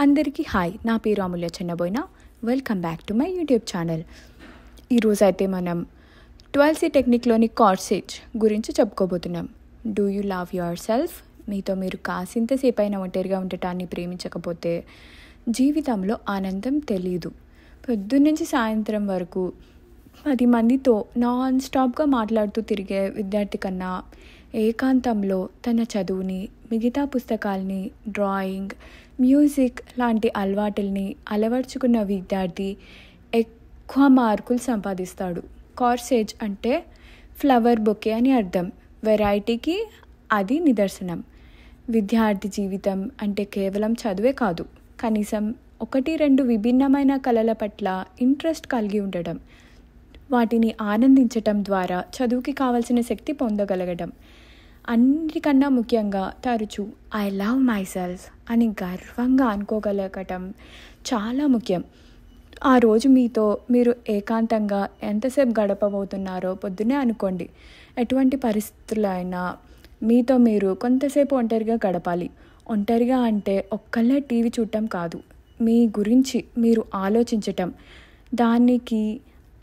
అందరికీ హాయ్, నా పేరు Amulya Chennaboina. Welcome back to my YouTube channel. ఈరోజు అయితే మనం 12C టెక్నిక్లోని కార్సేజ్ గురించి చెప్పుకోబోతున్నాం. Do you love yourself? మీతో మీరు కాసింతసేపు అయినా ఒంటరిగా ఉండటాన్ని ప్రేమించకపోతే జీవితంలో ఆనందం తెలీదు. పొద్దున్నుంచి సాయంత్రం వరకు 10 మందితో నాన్ స్టాప్గా మాట్లాడుతూ తిరిగే విద్యార్థి కన్నా ఏకాంతంలో తన చదువుని, మిగతా పుస్తకాల్ని, డ్రాయింగ్, మ్యూజిక్ లాంటి అలవాటుల్ని అలవర్చుకున్న విద్యార్థి ఎక్కువ మార్కులు సంపాదిస్తాడు. కార్సేజ్ అంటే ఫ్లవర్ బొకే అని అర్థం. వెరైటీకి అది నిదర్శనం. విద్యార్థి జీవితం అంటే కేవలం చదువే కాదు, కనీసం 1-2 విభిన్నమైన కళల పట్ల ఇంట్రెస్ట్ కలిగి ఉండడం, వాటిని ఆనందించటం ద్వారా చదువుకి కావలసిన శక్తి పొందగలగడం, అన్నిటికన్నా ముఖ్యంగా తరచూ ఐ లవ్ మై సెల్ఫ్ అని గర్వంగా అనుకోగలగటం చాలా ముఖ్యం. ఆ రోజు మీతో మీరు ఏకాంతంగా ఎంతసేపు గడపబోతున్నారో పొద్దునే అనుకోండి. ఎటువంటి పరిస్థితుల్లో అయినా మీతో మీరు కొంతసేపు ఒంటరిగా గడపాలి. ఒంటరిగా అంటే ఒక్కళ్ళే టీవీ చూడటం కాదు, మీ గురించి మీరు ఆలోచించటం, దానికి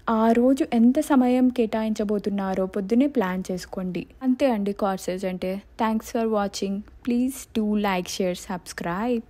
ఆ రోజు ఎంత సమయం కేటాయించబోతున్నారో పొద్దునే ప్లాన్ చేసుకోండి. అంతే అండి కార్సేజ్ అంటే. Thanks for watching. Please do like, share, subscribe.